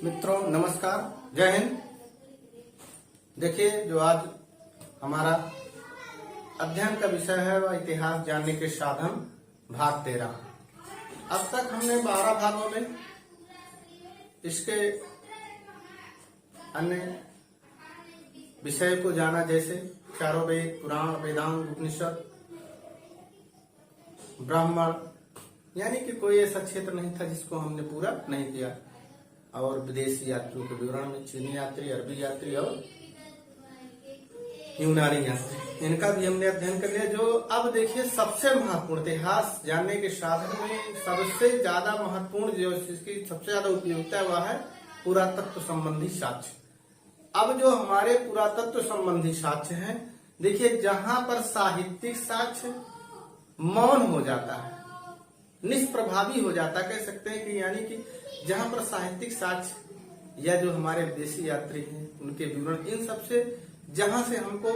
मित्रों नमस्कार, जय हिंद। देखिए, जो आज हमारा अध्ययन का विषय है वह इतिहास जानने के साधन भाग 13। अब तक हमने 12 भागों में इसके अन्य विषय को जाना, जैसे चारों वेद, पुराण, वेदांत, उपनिषद, ब्राह्मण, यानी कि कोई ऐसा क्षेत्र नहीं था जिसको हमने पूरा नहीं किया। और विदेशी यात्रियों के विवरण में चीनी यात्री, अरबी यात्री और यूनानी यात्री, इनका भी हमने अध्ययन कर लिया। जो अब देखिए, सबसे महत्वपूर्ण इतिहास जानने के साधन में सबसे ज्यादा महत्वपूर्ण जो इसकी सबसे ज्यादा उपयोगिता है वह है पुरातत्व संबंधी साक्ष्य। अब जो हमारे पुरातत्व संबंधी साक्ष्य हैं, देखिए जहां पर साहित्यिक साक्ष्य मौन हो जाता है, निष्प्रभावी हो जाता, कह सकते हैं कि यानी कि जहां पर साहित्यिक साक्ष्य या जो हमारे विदेशी यात्री हैं उनके विवरण, इन सबसे जहां से हमको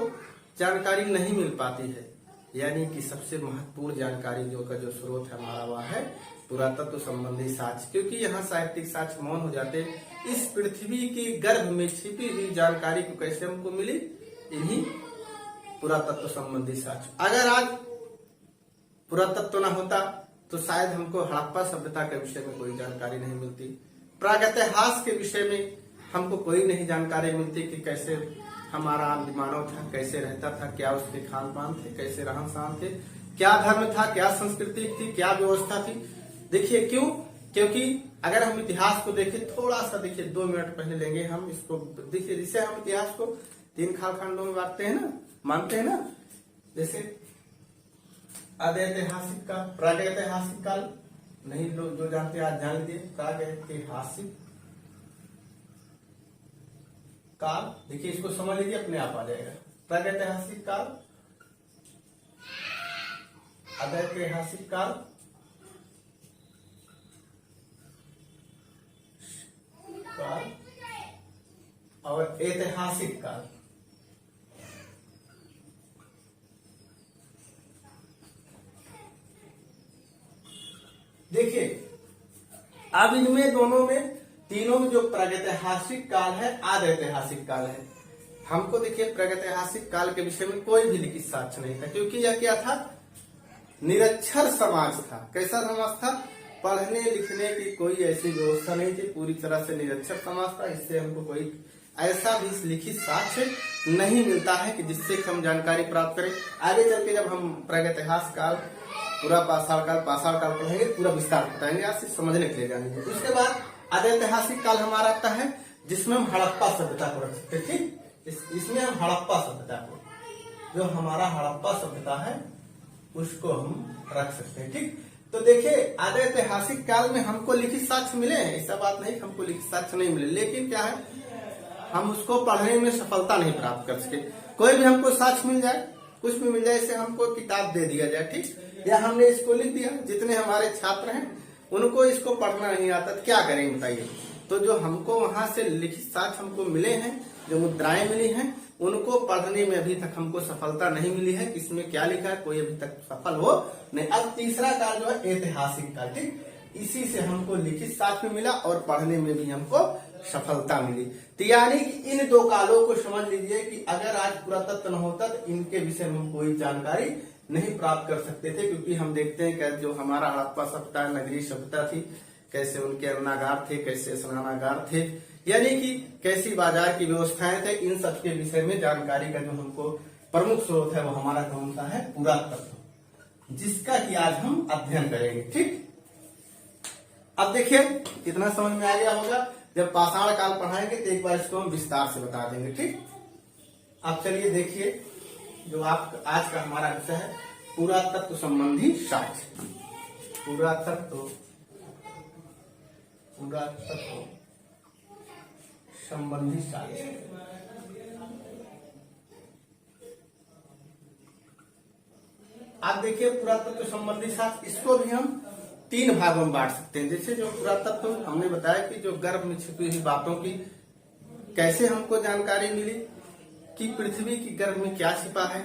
जानकारी नहीं मिल पाती है, यानी कि सबसे महत्वपूर्ण जानकारी जो स्रोत है हमारा वह है पुरातत्व संबंधी साक्ष्य। क्योंकि यहाँ साहित्यिक साक्ष्य मौन हो जाते, इस पृथ्वी के गर्भ में छिपी हुई जानकारी को कैसे हमको मिली? इन्हीं पुरातत्व संबंधी साक्ष्य। अगर आज पुरातत्व न होता तो शायद हमको हड़प्पा सभ्यता के विषय में कोई जानकारी नहीं मिलती, प्रागैतिहास के विषय में हमको कोई नहीं जानकारी मिलती कि कैसे हमारा मानव था, कैसे रहता था, क्या उसके खान पान थे, कैसे रहन सहन थे, क्या धर्म था, क्या संस्कृति थी, क्या व्यवस्था थी। देखिए क्यों? क्योंकि अगर हम इतिहास को देखें, थोड़ा सा देखिए 2 मिनट पहले लेंगे हम इसको। देखिए, जिसे हम इतिहास को 3 कालखंडों में बांटते हैं ना, मानते हैं ना, जैसे अदैतिहासिक काल, प्रागैतिहासिक काल, नहीं लोग जो जानते हैं आज जान लीजिए, प्रागैतिहासिक काल। देखिए, इसको समझ लीजिए, अपने आप आ जाएगा। प्रागैतिहासिक काल, अदैतिहासिक काल, और ऐतिहासिक काल। देखिए, अब इनमें दोनों में, तीनों में जो प्रागैतिहासिक काल है, आदि ऐतिहासिक काल है। हमको देखिए प्रागैतिहासिक काल के विषय में कोई भी लिखित साक्ष्य नहीं था, क्योंकि यह क्या था? निरक्षर समाज था। कैसा समाज था? पढ़ने लिखने की कोई ऐसी व्यवस्था नहीं थी, पूरी तरह से निरक्षर समाज था। इससे हमको कोई ऐसा भी लिखित साक्ष्य नहीं मिलता है कि जिससे हम जानकारी प्राप्त करें। आगे चल के जब हम प्रागैतिहासिक काल, पूरा पाषाण काल पढ़ेंगे, पूरा विस्तार बताएंगे, आज से समझने के लिए जानेंगे। उसके बाद अदैतिहासिक काल हमारा आता है, जिसमें हम हड़प्पा सभ्यता को रख सकते हैं। ठीक, इसमें हम हड़प्पा सभ्यता को, जो हमारा हड़प्पा सभ्यता है उसको हम रख सकते हैं। ठीक, तो देखिए अदैतिहासिक काल में हमको लिखित साक्ष्य मिले हैं, ऐसा बात नहीं हमको लिखित साक्ष्य नहीं मिले, लेकिन क्या है, हम उसको पढ़ने में सफलता नहीं प्राप्त कर सके। कोई भी हमको साक्ष्य मिल जाए, कुछ भी मिल जाए, इसे हमको किताब दे दिया जाए, ठीक, या हमने इसको लिख दिया, जितने हमारे छात्र हैं उनको इसको पढ़ना नहीं आता, तो क्या करेंगे बताइए? तो जो हमको वहां से लिखित साक्ष्य हमको मिले हैं, जो मुद्राएं मिली हैं, उनको पढ़ने में अभी तक हमको सफलता नहीं मिली है। इसमें क्या लिखा है, कोई अभी तक सफल हो नहीं। अब तीसरा काल जो है ऐतिहासिक काल, ठीक, इसी से हमको लिखित साक्ष्य मिला और पढ़ने में भी हमको सफलता मिली। तो यानी कि इन 2 कालों को समझ लीजिए कि अगर आज पुरातत्व न होता तो इनके विषय में हम कोई जानकारी नहीं प्राप्त कर सकते थे। क्योंकि हम देखते हैं कि जो हमारा हड़प्पा सभ्यता, नगरीय सभ्यता थी, कैसे उनके अन्नागार थे, कैसे स्नानागार थे, यानी कि कैसी बाजार की व्यवस्थाएं थे, इन सब के विषय में जानकारी का जो हमको प्रमुख स्रोत है वो हमारा कौन सा है? पुरातत्व, जिसका कि आज हम अध्ययन करेंगे। ठीक, अब देखिए कितना समझ में आ गया होगा। जब पाषाण काल पढ़ाएंगे तो एक बार इसको हम विस्तार से बता देंगे। ठीक, अब चलिए देखिए, जो आप आज का हमारा विषय है पुरातत्व संबंधी साक्ष्य। पुरातत्व संबंधी साक्ष्य। आप देखिए पुरातत्व संबंधी साक्ष्य, इसको भी हम 3 भागों में बांट सकते हैं। जैसे जो पुरातत्व हमने बताया कि जो गर्भ में छिपी हुई बातों की कैसे हमको जानकारी मिली, कि पृथ्वी की गर्भ में क्या छिपा है,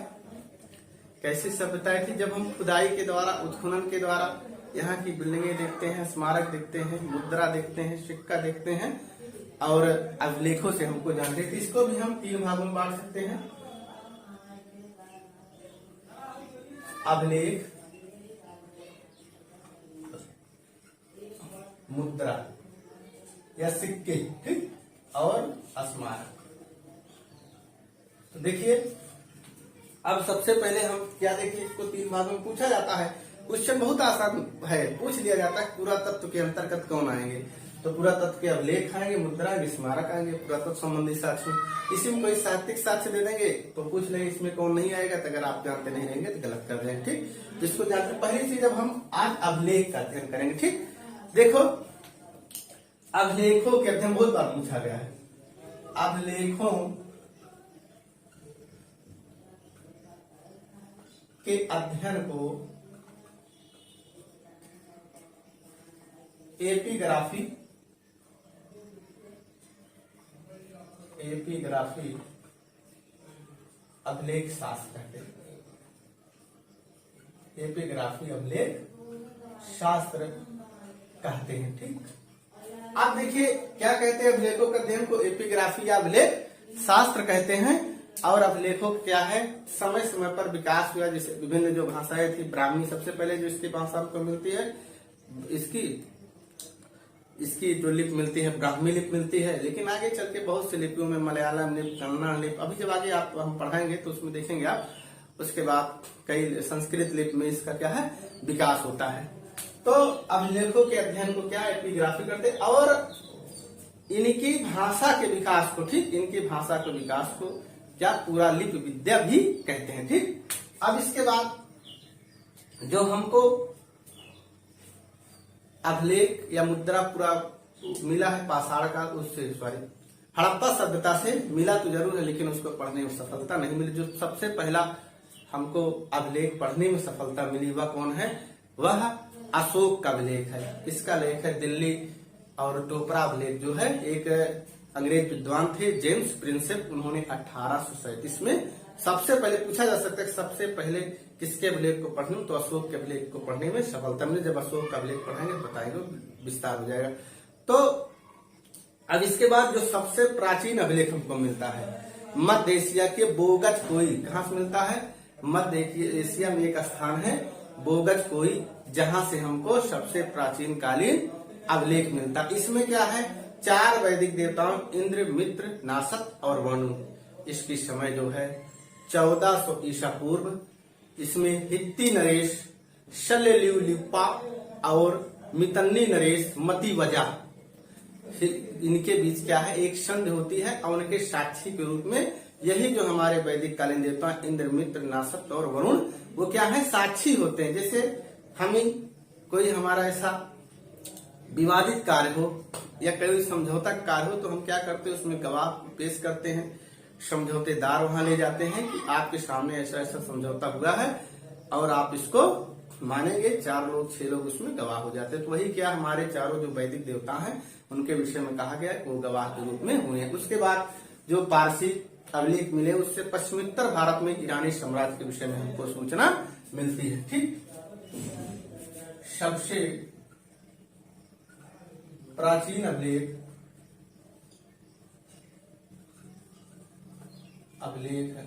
कैसे सभ्यताएं थी। जब हम खुदाई के द्वारा, उत्खनन के द्वारा यहाँ की बिल्डिंगें देखते हैं, स्मारक देखते हैं, मुद्रा देखते हैं, सिक्का देखते हैं, और अभिलेखों से हमको जानते हैं। इसको भी हम 3 भागों में बांट सकते हैं। अभिलेख, मुद्रा या सिक्के, ठीक, और स्मारक। तो देखिए अब सबसे पहले हम क्या देखिए, इसको 3 भागों में पूछा जाता है। क्वेश्चन बहुत आसान है, पूछ लिया जाता है पुरातत्व के अंतर्गत कौन आएंगे, तो पुरातत्व के अभिलेख आएंगे, मुद्रा, स्मारक आएंगे, पुरातत्व संबंधी साक्ष्य। इसी में कोई साहित्यिक साक्ष्य दे देंगे तो पूछ लेंगे इसमें कौन नहीं आएगा, तो अगर आप जानते नहीं रहेंगे तो गलत कर देंगे, ठीक। तो इसको जानते पहली चीज अब हम आज अभिलेख का अध्ययन करेंगे, ठीक। देखो अभिलेखों के अध्ययन बहुत बार पूछा गया है। अभिलेखों के अध्ययन को एपिग्राफी अभिलेख शास्त्र कहते हैं। एपिग्राफी अभिलेख शास्त्र कहते हैं, ठीक। आप देखिए क्या कहते हैं, अभिलेखों के अध्ययन को एपिग्राफी या अभिलेख शास्त्र कहते हैं। और अभिलेखों क्या है, समय समय पर विकास हुआ, जैसे विभिन्न जो भाषाएं थी, ब्राह्मी सबसे पहले जो इसकी भाषा को मिलती है, इसकी जो लिपि मिलती है ब्राह्मी लिपि मिलती है। लेकिन आगे चल के बहुत सी लिपियों में मलयालम लिपि, कन्नड़ लिपि, अभी जब आगे आप हम पढ़ाएंगे तो उसमें देखेंगे आप, उसके बाद कई संस्कृत लिपि में इसका क्या है, विकास होता है। तो अभिलेखों के अध्ययन को क्या एपिग्राफी करते, और इनकी भाषा के विकास को, ठीक, इनकी भाषा के विकास को क्या पूरा लिपि विद्या भी कहते हैं, ठीक। अब इसके बाद जो हमको अभिलेख या मुद्रा पूरा मिला है पाषाण का, उससे हड़प्पा सभ्यता से मिला तो जरूर है, लेकिन उसको पढ़ने में सफलता नहीं मिली। जो सबसे पहला हमको अभिलेख पढ़ने में सफलता मिली वह कौन है, वह अशोक का अभिलेख है। इसका लेख है दिल्ली और टोपरा अभिलेख जो है, एक अंग्रेज विद्वान थे जेम्स प्रिंसेप, उन्होंने 1837 में सबसे पहले, पूछा जा सकता है सबसे पहले किसके अभिलेख को पढ़ने में, तो अशोक के अभिलेख को पढ़ने में सफलता मिली। जब अशोक का अभिलेख पढ़ेंगे बताएंगे, विस्तार हो जाएगा। तो अब इसके बाद जो सबसे प्राचीन अभिलेख हमको मिलता है मध्य एशिया के बोगज कोई, कहां से मिलता है, मध्य एशिया में एक स्थान है बोगज कोई, जहां से हमको सबसे प्राचीन कालीन अभिलेख मिलता। इसमें क्या है, 4 वैदिक देवताओं इंद्र, मित्र, नासक और वनु, इसकी समय जो है 1400 ईसा पूर्व। इसमें हित्ती नरेश, शल्यलिपा और मितन्नी नरेश, मती वजा, इनके बीच क्या है, एक संधि होती है, और उनके साक्षी के रूप में यही जो हमारे वैदिक कालीन देवता इंद्र, मित्र, नासक और वरुण, वो क्या है, साक्षी होते हैं। जैसे हमें कोई हमारा ऐसा विवादित कार्य हो या कोई समझौता कार्य हो, तो हम क्या करते हैं, उसमें गवाह पेश करते हैं, समझौतेदार वहां ले जाते हैं कि आपके सामने ऐसा ऐसा समझौता हुआ है और आप इसको मानेंगे। 4 लोग 6 लोग उसमें गवाह हो जाते हैं। तो वही क्या हमारे चारों जो वैदिक देवता हैं उनके विषय में कहा गया वो गवाह के रूप में हुए हैं। उसके बाद जो पारसी अभिलेख मिले, उससे पश्चिमोत्तर भारत में ईरानी साम्राज्य के विषय में हमको सूचना मिलती है, ठीक। सबसे प्राचीन अभिलेख है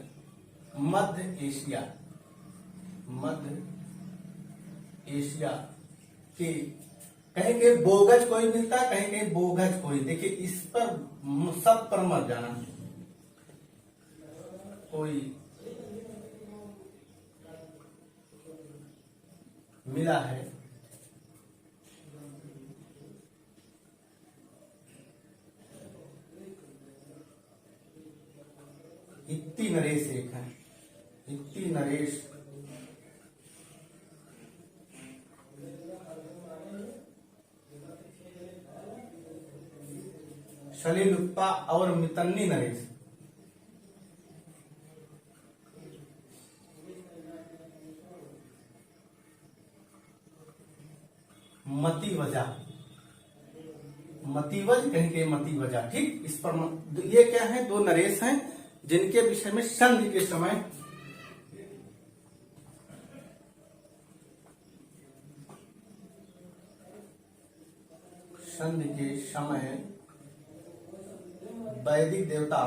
मध्य एशिया के, कहेंगे बोगज कोई मिलता है, कहेंगे बोगज कोई। देखिए इस पर सब पर मत जाना, कोई मिला है, हित्ती नरेश एक है, हित्ती नरेश, शल्यलिपा और मितन्नी नरेश। मतीवज कहेंगे मतीवजा, ठीक। इस पर ये क्या है, 2 नरेश हैं जिनके विषय में संधि के समय वैदिक देवता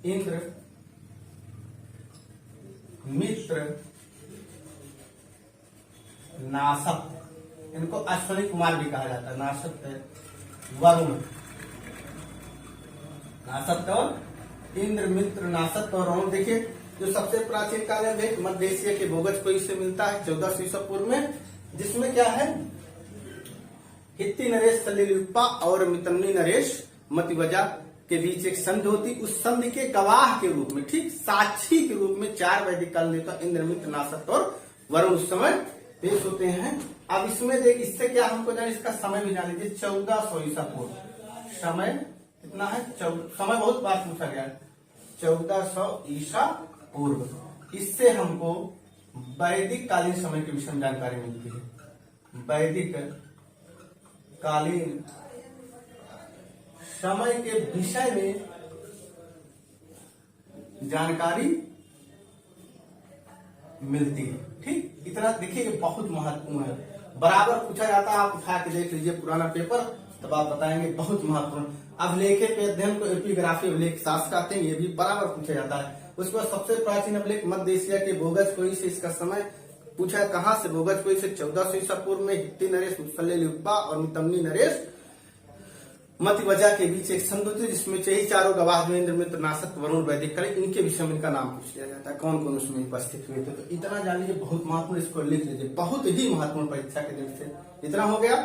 इंद्र मित्र नासक, इनको अश्वनी कुमार भी कहा जाता है। नासक है वरुण, नासक और इंद्र मित्र नासक और वरुण। देखिए जो सबसे प्राचीन काल है मध्य एशिया के भोगज को इससे मिलता है 1400 ईसा पूर्व में, जिसमें क्या है हित्ती नरेश सलीलुप्पा और मितन्नी नरेश मतिवजा के बीच एक संधि होती, उस संधि के गवाह के रूप में, ठीक साक्षी के रूप में 4 वैदिक काल देवता इंद्रमित्र नासक और वरुण उस समय पेश होते हैं। अब इसमें देख, इससे क्या हमको जाने, इसका समय भी जान लीजिए 1400 ईसा पूर्व। समय कितना है, समय बहुत बार पूछा गया है, 1400 ईसा पूर्व। इससे हमको वैदिक कालीन समय के विषय में जानकारी मिलती है। वैदिक कालीन समय के विषय में जानकारी मिलती है, ठीक। इतना देखिए ये बहुत महत्वपूर्ण है, बराबर पूछा जाता है। आप उठा के देख लीजिए पुराना पेपर, तब आप बताएंगे बहुत महत्वपूर्ण। अभिलेखे पे अध्ययन को एपिग्राफी अभिलेख शास्त्र कहते हैं, ये भी बराबर पूछा जाता है। उसके बाद सबसे प्राचीन अभिलेख मध्य एशिया के भोगज कोई से, इसका समय पूछा है कहां से, भोगज कोई से 1400 ईसा पूर्व में हित्ती नरेश सलीलुप्पा और मितन्नी नरेश मतिवजा के बीच एक संधि होती है, जिसमें यही 4 गवाह इंद्र मित्र नासक वरुण वैदिक काल, इनके विषय में इनका नाम पूछ लिया जाता है, कौन कौन उसमें उपस्थित हुए थे। तो इतना जान लीजिए, बहुत महत्वपूर्ण, इसको लिख लीजिए, बहुत ही महत्वपूर्ण परीक्षा के दृष्टि से। इतना हो गया।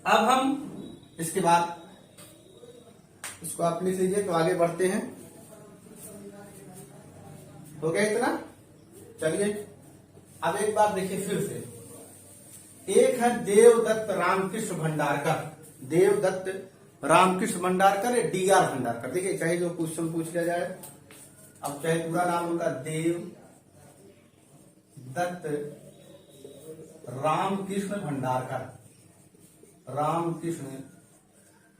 अब हम इसके बाद इसको आप लिख लीजिए, तो आगे बढ़ते हैं। हो गया इतना, चलिए अब एक बार देखिए फिर से। एक है देवदत्त रामकृष्ण भंडारकर, देवदत्त रामकृष्ण भंडारकर, DR भंडारकर। देखिए चाहे जो क्वेश्चन पूछ लिया जाए, अब चाहे पूरा नाम उनका देवदत्त रामकृष्ण भंडारकर, रामकृष्ण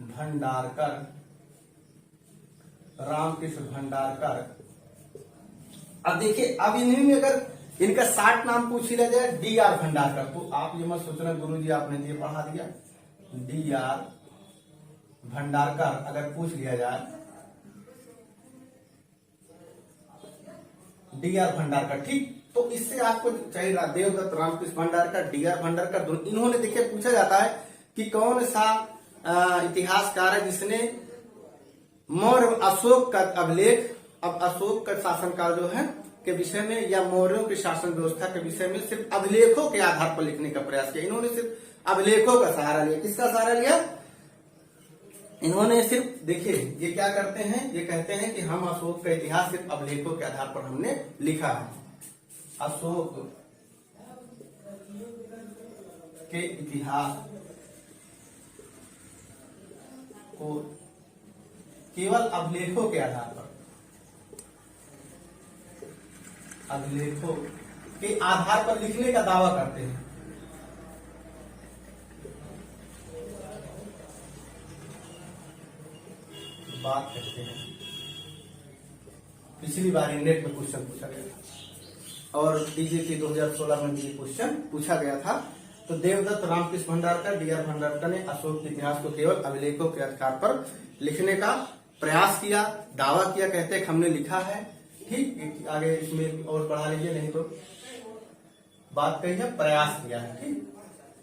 भंडारकर, रामकृष्ण भंडारकर। अब देखिए, अब इन्हीं में अगर इनका 60 नाम पूछ लिया जाए DR भंडारकर, तो आप ये मत सोचना गुरुजी आपने ये पढ़ा दिया। DR भंडारकर अगर पूछ लिया जाए, DR भंडारकर, ठीक। तो इससे आपको चाहिए देवदत्त रामकृष्ण भंडारकर, DR भंडारकर, इन्होंने देखिए पूछा जाता है कि कौन सा इतिहासकार है जिसने मौर्य अशोक का अभिलेख, अब अशोक का शासनकाल जो है के विषय में या मौर्यों की शासन व्यवस्था के विषय में सिर्फ अभिलेखों के आधार पर लिखने का प्रयास किया। इन्होंने सिर्फ अभिलेखों का सहारा लिया। किसका सहारा लिया? इन्होंने सिर्फ, देखिए ये क्या करते हैं, ये कहते हैं कि हम अशोक का इतिहास सिर्फ अभिलेखों के आधार पर हमने लिखा है। अशोक के इतिहास को केवल अभिलेखों के आधार पर, अभिलेखों के आधार पर लिखने का दावा करते हैं। बात करते हैं, पिछली बार नेट में क्वेश्चन पूछा गया था और DGT 2016 में भी क्वेश्चन पूछा गया था। तो देवदत्त रामकृष्ण भंडारकर, DR भंडारकर ने अशोक के इतिहास को केवल अभिलेखों के आधार पर लिखने का प्रयास किया, दावा किया, कहते हैं हमने लिखा है, ठीक। आगे इसमें और बढ़ा लीजिए, नहीं तो बात कही है प्रयास किया है, ठीक,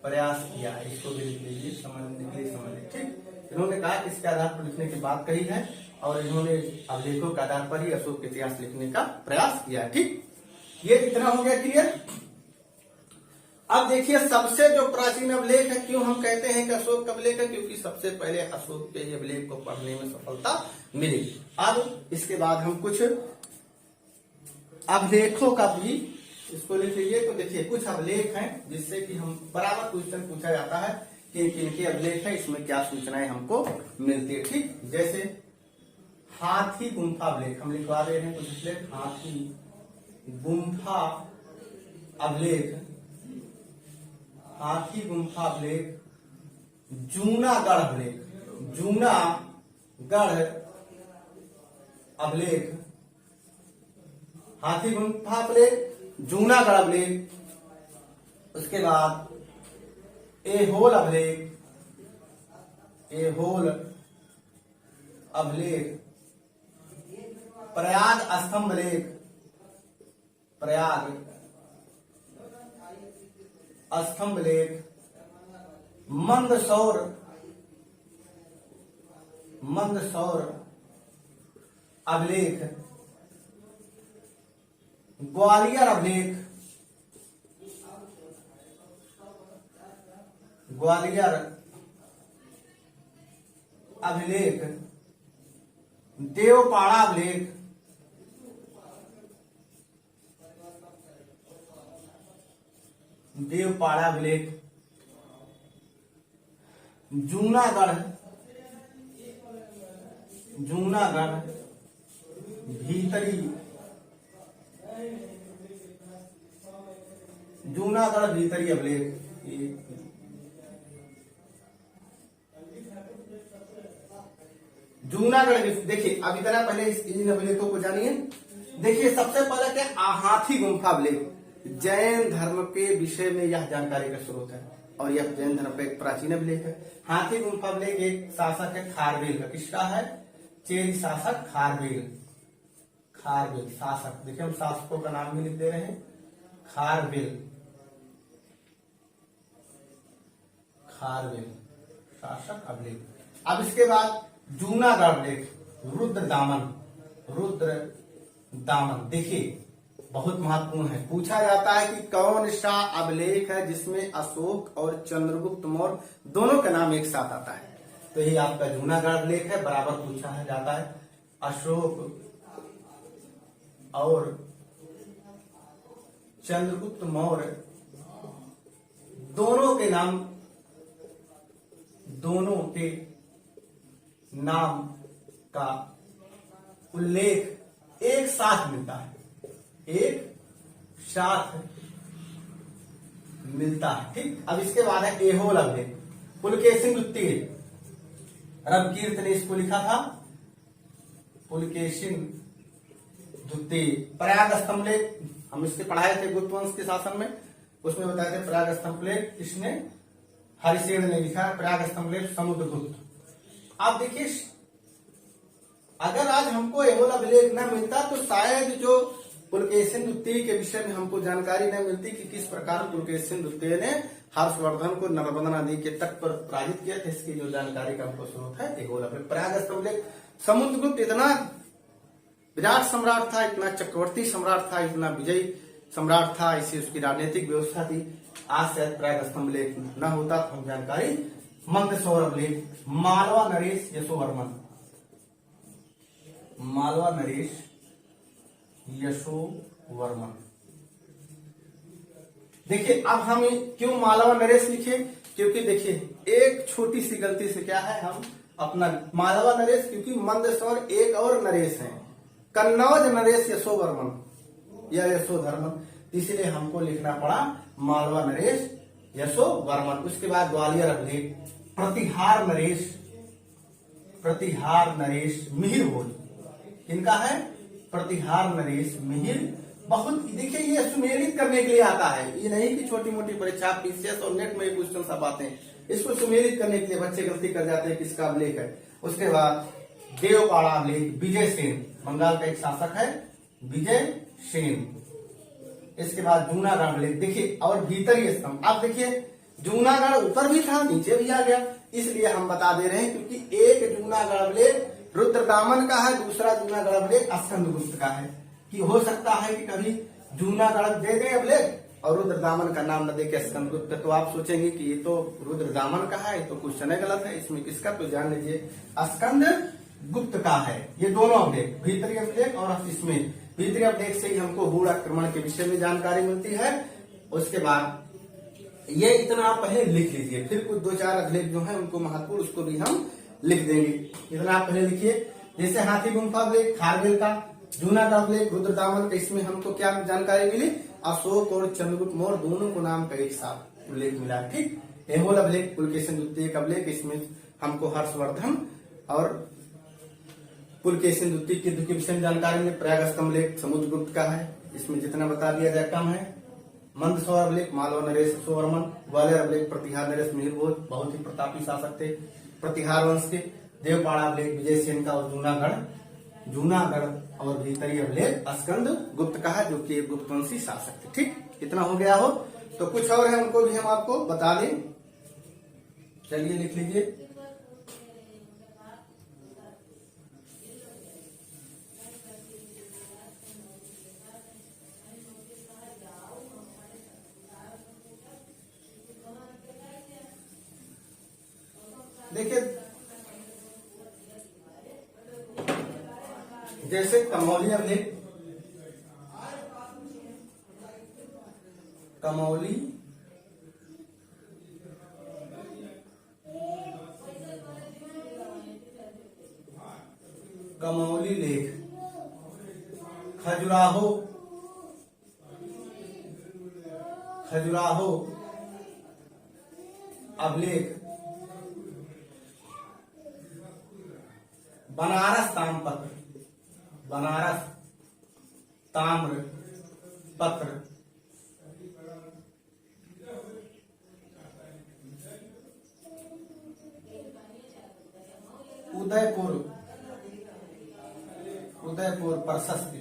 प्रयास किया है, इसको भी लिख लीजिए, समझने के लिए समझ, ठीक। इन्होंने कहा इसके आधार पर लिखने की बात कही है और इन्होंने अभिलेखों के आधार पर ही अशोक के इतिहास लिखने का प्रयास किया है, ठीक। ये इतना हो गया क्लियर। अब देखिए सबसे जो प्राचीन अभिलेख है, क्यों हम कहते हैं कि अशोक का अभिलेख है, क्योंकि सबसे पहले अशोक के ही अभिलेख को पढ़ने में सफलता मिली। अब इसके बाद हम कुछ अभिलेखों का भी इसको लिख लीजिए। तो देखिए कुछ अभिलेख हैं जिससे कि हम बराबर क्वेश्चन पूछा जाता है कि किनके अभिलेख है, इसमें क्या सूचनाएं हमको मिलती है, ठीक। जैसे हाथी गुम्फा अभिलेख हम लिखवा रहे हैं कुछ अभिलेख, हाथी गुम्फा अभिलेख, हाथी गुम्फा अभिलेख, जूनागढ़ अभिलेख, जूनागढ़ अभिलेख, हाथी गुम्फा अभिलेख, जूनागढ़ अभिलेख। उसके बाद एहोल अभिलेख, एहोल अभिलेख, प्रयाग स्तंभ लेख, प्रयाग स्तंभ लेख, मंदसौर अभिलेख, ग्वालियर अभिलेख, ग्वालियर अभिलेख, देवपाड़ा अभिलेख, देवपाड़ा अभिलेख, जूनागढ़ भीतरी, जूनागढ़ भीतरी अभिलेख, जूनागढ़। देखिए अब इतना पहले इन अभिलेखों को जानिए। देखिए सबसे पहले क्या, हाथी गुम्फा अभिलेख जैन धर्म के विषय में यह जानकारी का स्रोत है और यह जैन धर्म का एक प्राचीन अभिलेख है। हाथी गुम्फा अभिलेख एक शासक है खारवेल का, किसका है, चेरी शासक खारवेल, खारवेल शासक। देखिए हम शासकों का नाम भी लिख दे रहे हैं, खारवेल, खारवेल शासक अभिलेख। अब इसके बाद जूनागढ़ अभिलेख, रुद्र दामन। देखिए बहुत महत्वपूर्ण है, पूछा जाता है कि कौन सा अभिलेख है जिसमें अशोक और चंद्रगुप्त मौर्य दोनों का नाम एक साथ आता है। तो ये आपका जूनागढ़ अभिलेख है, बराबर पूछा है जाता है। अशोक और चंद्रगुप्त मौर्य दोनों के नाम का उल्लेख एक साथ मिलता है, एक साथ मिलता है। ठीक, अब इसके बाद है एहोल अभिलेख, पुलकेशिन द्वितीय, रविकीर्त ने इसको लिखा था, पुलकेशिन द्वितीय। प्रयाग स्तंभ लेख हम इसके पढ़ाए थे गुप्त वंश के शासन में, उसमें बताए थे प्रयाग स्तंभ लेख किसने, हरिसेन ने लिखा है, प्रयाग स्तंभ लेख समुद्रगुप्त। आप देखिए अगर आज हमको एहोल अभिलेख न मिलता तो शायद जो पुलकेशिन द्वितीय के विषय में हमको जानकारी न मिलती कि किस प्रकार पुलकेशिन द्वितीय ने हर्षवर्धन को नर्मदा नदी के तट पर पराजित किया था, इसकी जो जानकारी का हमको स्रोत है एहोल अभिलेख। प्रयाग स्तंभ लेख, समुद्रगुप्त इतना विराट सम्राट था, इतना चक्रवर्ती सम्राट था, इतना विजयी सम्राट था, इसी उसकी राजनीतिक व्यवस्था थी। आज शायद प्रयाग स्तंभ लेख न होता तो हम जानकारी। मंदसौर अभिलेख, मालवा नरेश यशोवर्मन, मालवा नरेश यशोवर्मन। देखिए अब हम क्यों मालवा नरेश लिखे, क्योंकि देखिए एक छोटी सी गलती से क्या है, हम अपना मालवा नरेश, क्योंकि मंदसौर एक और नरेश है, कन्नौज नरेश यशोवर्मन या यशोधर्मन, इसलिए हमको लिखना पड़ा मालवा नरेश यशोवर्मन। उसके बाद ग्वालियर अभिलेख, प्रतिहार नरेश मिहिर भोज, इनका है प्रतिहार नरेश मिहिर। बहुत देखिए ये सुमेलित करने के लिए आता है, ये नहीं कि छोटी मोटी परीक्षा पीसीएस और नेट में क्वेश्चन सब आते हैं, इसको सुमेलित करने के लिए बच्चे गलती कर जाते हैं किसका अभिलेख है। उसके बाद देवपाड़ा अभिलेख, विजय सेन, बंगाल का एक शासक है विजय सेन। इसके बाद जूनागढ़ अभिलेख, देखिए और भीतरी स्तंभ। आप देखिए जूनागढ़ ऊपर भी था नीचे भी आ गया, इसलिए हम बता दे रहे हैं क्योंकि एक जूनागढ़ अभिलेख रुद्रदामन का है, दूसरा जूनागढ़ अभिलेख स्कंदगुप्त का है। कि हो सकता है कि कभी जूनागढ़ दे दे अभिलेख और रुद्रदामन का नाम न दे के स्कंदगुप्त, तो आप सोचेंगे कि ये तो रुद्रदामन का है, तो क्वेश्चन गलत है, इसमें किसका, तो जान लीजिए स्कंदगुप्त का है। ये दोनों अभिलेख, भीतरी अभिलेख और इसमें भीतरी अभिलेख से ही हमको गूढ़ आक्रमण के विषय में जानकारी मिलती है। उसके बाद ये इतना आप पहले लिख लीजिए, फिर कुछ दो चार अभिलेख जो है उनको महत्वपूर्ण उसको भी हम लिख देंगे। इतना आप पहले लिखिए, जैसे हाथी गुम्फा अभिलेख खारवेल का, जूनागढ़ अभिलेख रुद्रदामन का, इसमें हमको क्या जानकारी मिली, अशोक और चंद्रगुप्त मौर्य दोनों को नाम का एक साथ उल्लेख मिला। ठीक, एहोल अभिलेख पुलकेशिन द्वितीय का अभिलेख, इसमें हमको हर्षवर्धन और पुलकेशिन द्वितीय के विषय में जानकारी में। प्रयाग स्तंभ लेख समुद्रगुप्त का है, इसमें जितना बता दिया जाए कम है। मंदसौर अभिलेख मालवा नरेश यशोवर्मन, ग्वालियर अभिलेख प्रतिहार नरेश मिहिर भोज, बहुत ही प्रतापी शासक थे। प्रतिहार वंश के, देवपाड़ा अभिलेख विजय सेन का, और जूनागढ़ और भीतरी अभिलेख स्कंद गुप्त का है, जो कि एक गुप्तवंशी शासक थे। ठीक, इतना हो गया हो। तो कुछ और है, उनको भी हम आपको बता दें। चलिए लिख लीजिए। देखिए, जैसे कमौली अभिलेख, कमौली लेख, खजुराहो अभिलेख, बनारस ताम्र पत्र, उदयपुर प्रशस्ति।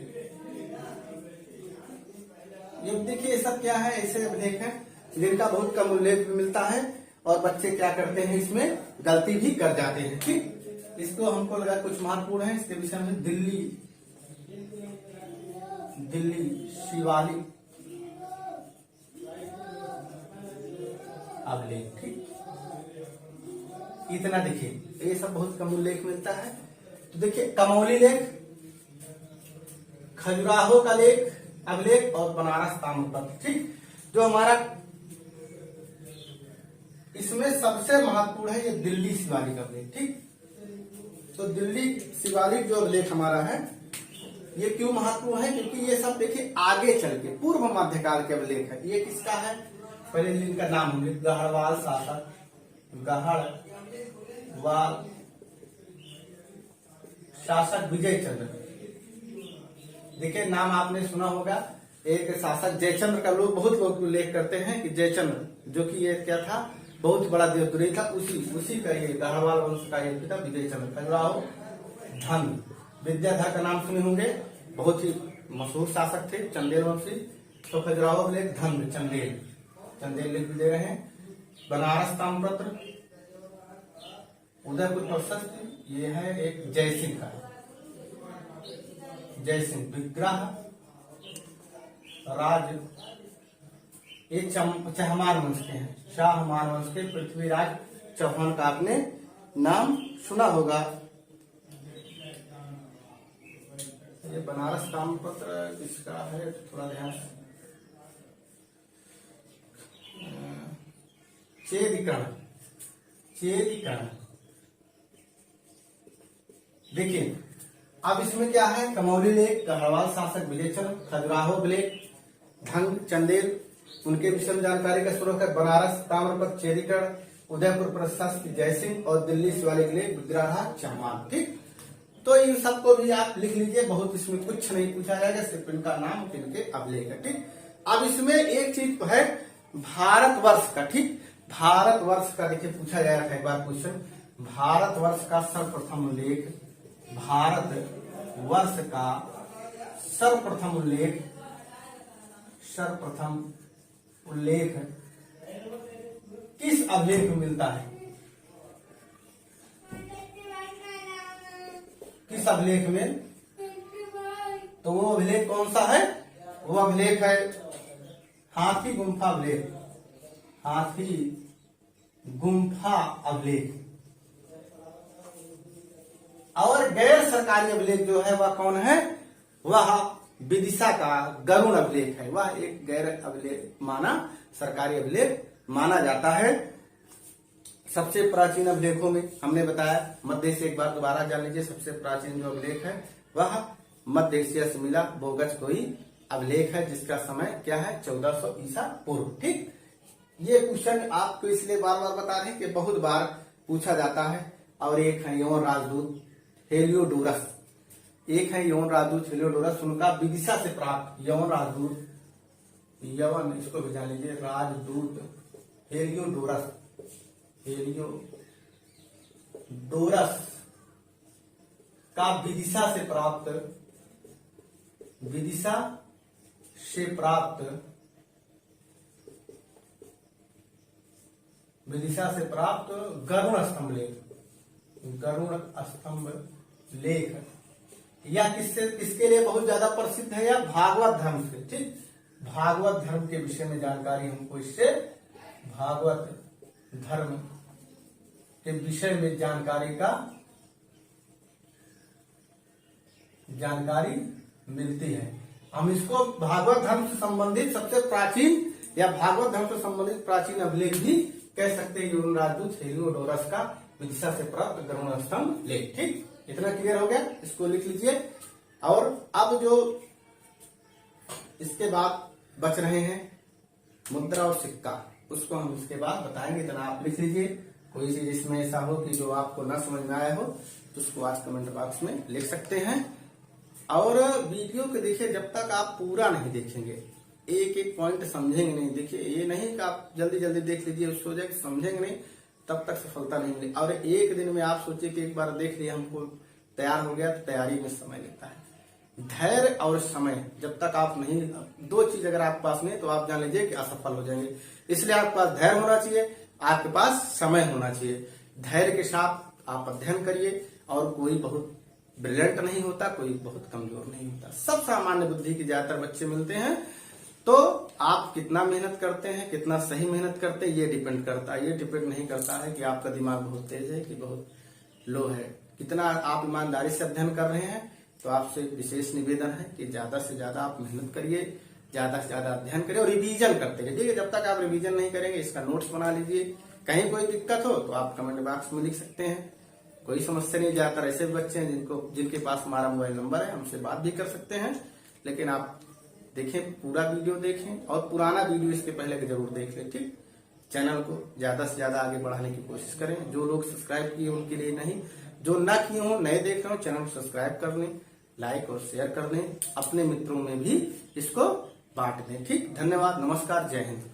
ये देखिए, ये सब क्या है, ऐसे अभिलेख हैं जिनका बहुत कम उल्लेख मिलता है और बच्चे क्या करते हैं, इसमें गलती भी कर जाते हैं। ठीक, इसको हमको लगा कुछ महत्वपूर्ण है, इसके विषय में दिल्ली शिवालिक अभिलेख। ठीक, इतना देखिए, ये सब बहुत कम उल्लेख मिलता है। तो देखिए, कमौली लेख, खजुराहो का लेख अभिलेख और बनारस ताम्रपत्र। ठीक, जो हमारा इसमें सबसे महत्वपूर्ण है ये दिल्ली शिवालिक अभिलेख। ठीक, तो दिल्ली शिवालिक जो अभिलेख हमारा है, ये क्यों महत्वपूर्ण है, क्योंकि ये सब देखिए आगे चल के पूर्व मध्यकाल के अभिलेख है। ये किसका है, पहले जिनका नाम होंगे, गढ़वाल शासक विजय चंद्र। देखिए, नाम आपने सुना होगा, एक शासक जयचंद्र का बहुत लोग उल्लेख करते हैं कि जयचंद्र, जो कि ये क्या था, बहुत बड़ा देवद्रोही था, उसी का ये गढ़वाल वंश का ये पिता विजय चंद्र। खजुराहो धन, विद्याधर का नाम सुने होंगे, बहुत ही मशहूर शासक थे, चंदेल वंशी। तो खजुराहो अभिलेख, धन चंदेल लिख भी दे रहे हैं। बनारस ताम्रपत्र, उदयपुर प्रशस्ति, ये है एक जयसिंह का, जयसिंह विग्रह राज, ये चहमार वंश के हैं, शाहमार वंश के पृथ्वीराज चौहान का आपने नाम सुना होगा। ये बनारस ताम्रपत्र किसका है, थोड़ा ध्यान से, चेदीकरण। देखिए, अब इसमें क्या है, कमौली लेख, गढ़वाल शासक विजयचंद्र, खजुराहो अभिलेख, ढंग चंदेल, उनके विषय में जानकारी का स्रोत है बनारस ताम्रपत्र, चेदीकरण, उदयपुर प्रशस्ति जयसिंह और दिल्ली शिवालिक लेख विग्रह चौहान। ठीक, तो इन सबको भी आप लिख लीजिए, बहुत इसमें कुछ नहीं पूछा जाएगा, सिर्फ इनका नाम, इनके अभिलेख है। ठीक, अब इसमें एक चीज है भारतवर्ष का। ठीक, भारतवर्ष का देखिए पूछा जाएगा एक बार क्वेश्चन, भारतवर्ष का सर्वप्रथम उल्लेख, भारतवर्ष का सर्वप्रथम उल्लेख किस अभिलेख में मिलता है, किस अभिलेख में? तो वो अभिलेख कौन सा है, वो अभिलेख है हाथी गुम्फा अभिलेख, हाथी गुम्फा अभिलेख। और गैर सरकारी अभिलेख जो है वह कौन है, वह विदिशा का गरुड़ अभिलेख है, वह एक गैर अभिलेख माना, सरकारी अभिलेख माना जाता है। सबसे प्राचीन अभिलेखों में हमने बताया, मध्य एशिया, एक बार दोबारा जान लीजिए, सबसे प्राचीन जो अभिलेख है वह मध्य एशिया से मिला बोगज कोई अभिलेख है, जिसका समय क्या है, 1400 ईसा पूर्व। ठीक, ये क्वेश्चन आपको इसलिए बार बार बता रहे हैं कि बहुत बार पूछा जाता है। और एक है यौन राजदूत हेलियोडोरस, एक है यौन राजदूत हेलियोडोरस, उनका विदिशा से प्राप्त यौन राजदूत, यवन, इसको भी जान लीजिए, राजदूत हेलियोडोरस, डोरस का विदिशा से प्राप्त गरुड़ स्तंभ लेख या किसके लिए बहुत ज्यादा प्रसिद्ध है, या भागवत धर्म से। ठीक, भागवत धर्म के विषय में जानकारी हमको इससे, भागवत धर्म के विषय में जानकारी मिलती है। हम इसको भागवत धर्म से संबंधित सबसे प्राचीन या भागवत धर्म से संबंधित प्राचीन अभिलेख भी कह सकते हैं। यून राजदूत हेलियोडोरस का विदिशा से प्राप्त गरुड़ स्तंभ लेख। ठीक, इतना क्लियर हो गया, इसको लिख लीजिए। और अब जो इसके बाद बच रहे हैं मुद्रा और सिक्का, उसको हम इसके बाद बताएंगे। इतना आप लिख लीजिए। कोई चीज इसमें ऐसा हो कि जो आपको ना समझ में आया हो तो उसको आज कमेंट बॉक्स में लिख सकते हैं। और वीडियो को देखिए, जब तक आप पूरा नहीं देखेंगे, एक एक पॉइंट समझेंगे नहीं। देखिए, ये नहीं कि आप जल्दी जल्दी देख लीजिए, उसको जाके समझेंगे नहीं, तब तक सफलता नहीं मिलेगी। और एक दिन में आप सोचिए कि एक बार देख लिया, हमको तैयार हो गया, तो तैयारी में समय लगता है। धैर्य और समय, जब तक आप नहीं, दो चीज अगर आपके पास नहीं तो आप जान लीजिए कि असफल हो जाएंगे। इसलिए आपके पास धैर्य होना चाहिए, आपके पास समय होना चाहिए। धैर्य के साथ आप अध्ययन करिए। और कोई बहुत ब्रिलियंट नहीं होता, कोई बहुत कमजोर नहीं होता, सब सामान्य बुद्धि के ज्यादातर बच्चे मिलते हैं। तो आप कितना मेहनत करते हैं, कितना सही मेहनत करते हैं, ये डिपेंड करता है। ये डिपेंड नहीं करता है कि आपका दिमाग बहुत तेज है कि बहुत लो है। कितना आप ईमानदारी से अध्ययन कर रहे हैं। तो आपसे विशेष निवेदन है कि ज्यादा से ज्यादा आप मेहनत करिए, ज्यादा से ज्यादा अध्ययन करिए और रिवीजन करते रहिए। ठीक है, जब तक आप रिवीजन नहीं करेंगे, इसका नोट्स बना लीजिए। कहीं कोई दिक्कत हो तो आप कमेंट बॉक्स में लिख सकते हैं, कोई समस्या नहीं। ज्यादातर ऐसे बच्चे हैं जिनके पास हमारा मोबाइल नंबर है, हमसे बात भी कर सकते हैं। लेकिन आप देखें, पूरा वीडियो देखें और पुराना वीडियो इसके पहले के जरूर देख लें। ठीक, चैनल को ज्यादा से ज्यादा आगे बढ़ाने की कोशिश करें। जो लोग सब्सक्राइब किए उनके लिए नहीं, जो ना किए हो, नए देख रहे हो, चैनल को सब्सक्राइब कर लें, लाइक और शेयर कर लें, अपने मित्रों में भी इसको बांट दें। ठीक, धन्यवाद, नमस्कार, जय हिंद।